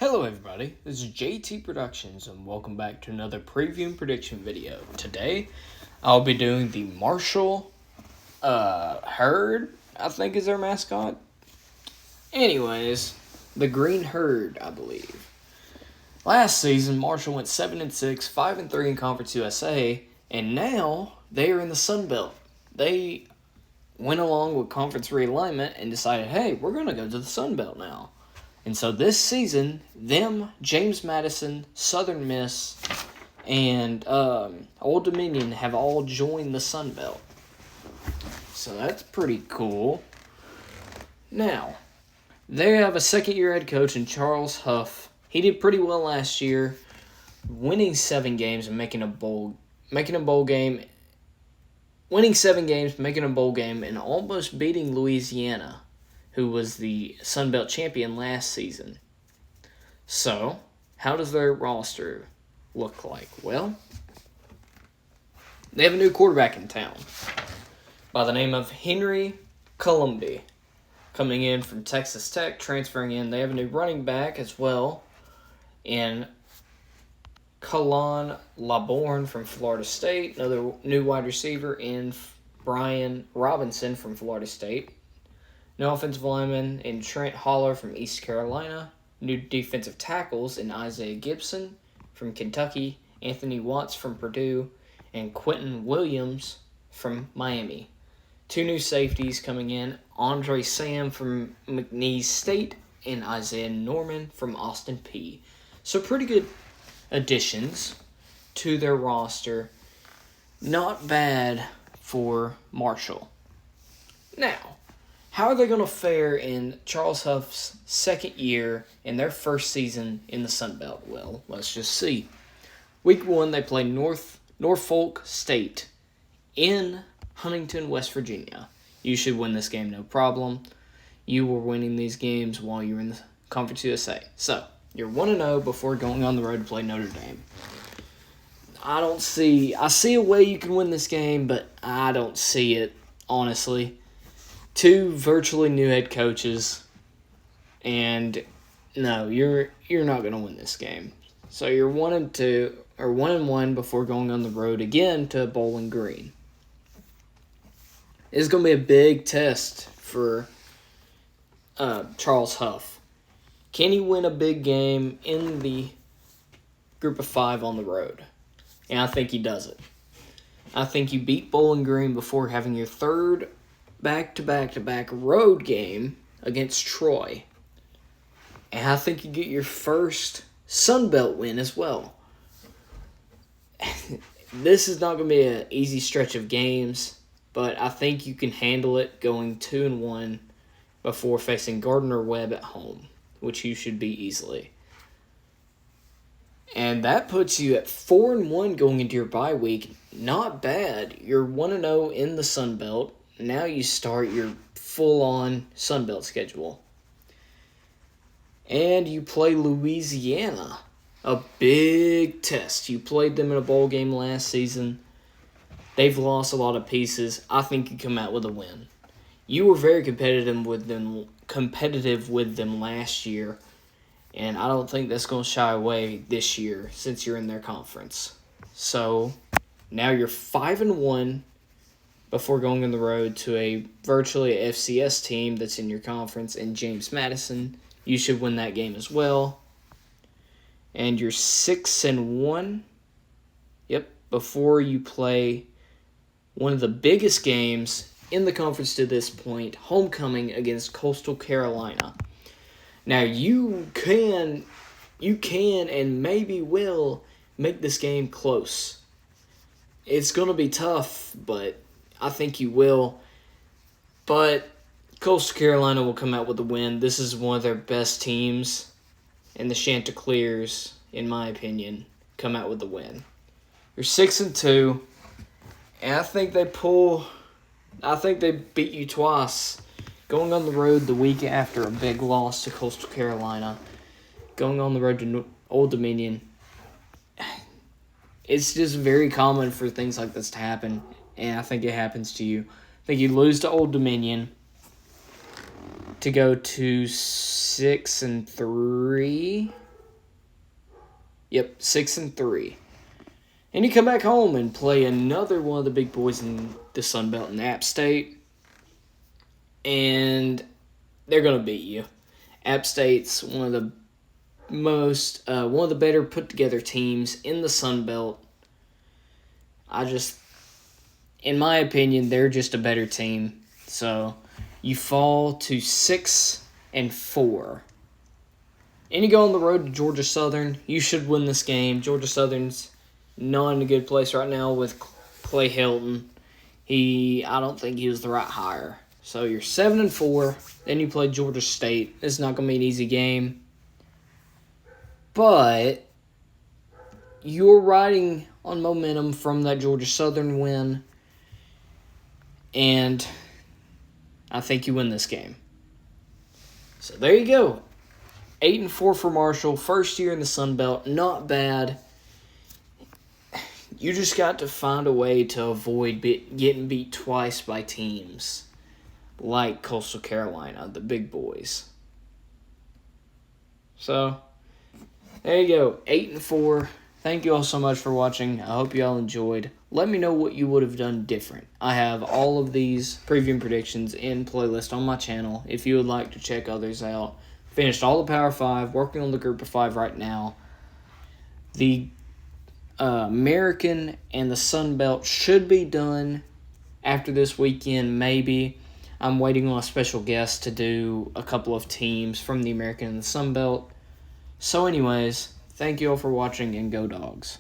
Hello everybody, this is JT Productions and welcome back to another preview and prediction video. Today, I'll be doing the Marshall Herd, I think is their mascot. Anyways, the Green Herd, I believe. Last season, Marshall went 7-6, 5-3 in Conference USA, and now they are in the Sun Belt. They went along with conference realignment and decided, hey, we're going to go to the Sun Belt now. And so this season, James Madison, Southern Miss, and Old Dominion have all joined the Sun Belt. So that's pretty cool. Now, they have a second-year head coach in Charles Huff. He did pretty well last year, winning 7 games and making a bowl game, winning 7 games, making a bowl game, and almost beating Louisiana, who was the Sun Belt champion last season. So, how does their roster look like? Well, they have a new quarterback in town by the name of Henry Colombi, coming in from Texas Tech, transferring in. They have a new running back as well in Kalon Laborn from Florida State, another new wide receiver in Brian Robinson from Florida State, no offensive lineman in Trent Holler from East Carolina. New defensive tackles in Isaiah Gibson from Kentucky, Anthony Watts from Purdue, and Quentin Williams from Miami. 2 new safeties coming in, Andre Sam from McNeese State and Isaiah Norman from Austin Peay. So pretty good additions to their roster. Not bad for Marshall. Now, how are they going to fare in Charles Huff's second year in their first season in the Sun Belt? Well, let's just see. Week 1, they play Norfolk State in Huntington, West Virginia. You should win this game, no problem. You were winning these games while you were in the Conference USA. So, you're 1-0 before going on the road to play Notre Dame. I see a way you can win this game, but I don't see it, honestly. 2 virtually new head coaches, and no, you're not going to win this game. So you're 1-2 or 1-1 before going on the road again to Bowling Green. It's going to be a big test for Charles Huff. Can he win a big game in the group of 5 on the road? And I think he does it. I think you beat Bowling Green before having your third back-to-back-to-back road game against Troy. And I think you get your first Sun Belt win as well. This is not going to be an easy stretch of games, but I think you can handle it going 2-1 before facing Gardner-Webb at home, which you should be easily. And that puts you at 4-1 going into your bye week. Not bad. You're 1-0 in the Sun Belt. Now you start your full-on Sun Belt schedule. And you play Louisiana. A big test. You played them in a bowl game last season. They've lost a lot of pieces. I think you come out with a win. You were very competitive with them last year. And I don't think that's going to shy away this year since you're in their conference. So, now you're 5-1 before going on the road to a virtually FCS team that's in your conference in James Madison. You should win that game as well. And you're 6-1. Yep, before you play one of the biggest games in the conference to this point, homecoming against Coastal Carolina. Now, you can and maybe will make this game close. It's going to be tough, but I think you will. But Coastal Carolina will come out with a win. This is one of their best teams, and the Chanticleers, in my opinion, come out with the win. You're 6-2, and I think they beat you twice. Going on the road the week after a big loss to Coastal Carolina, going on the road to Old Dominion, it's just very common for things like this to happen, and I think it happens to you. I think you lose to Old Dominion to go to 6-3, Yep, 6-3. And you come back home and play another one of the big boys in the Sun Belt in App State, and they're gonna beat you. App State's one of the better put together teams in the Sun Belt. In my opinion, they're just a better team. So you fall to 6-4. And you go on the road to Georgia Southern. You should win this game. Georgia Southern's not in a good place right now with Clay Helton. I don't think he was the right hire. So you're 7-4. Then you play Georgia State. It's not going to be an easy game. But you're riding on momentum from that Georgia Southern win. And I think you win this game. So there you go. 8-4 for Marshall. First year in the Sun Belt. Not bad. You just got to find a way to avoid getting beat twice by teams like Coastal Carolina, the big boys. So, there you go. 8-4. Thank you all so much for watching. I hope you all enjoyed. Let me know what you would have done different. I have all of these preview and predictions in playlist on my channel if you would like to check others out. Finished all the Power 5, working on the Group of 5 right now. The American and the Sun Belt should be done after this weekend, maybe. I'm waiting on a special guest to do a couple of teams from the American and the Sun Belt. So anyways, thank you all for watching, and Go Dogs.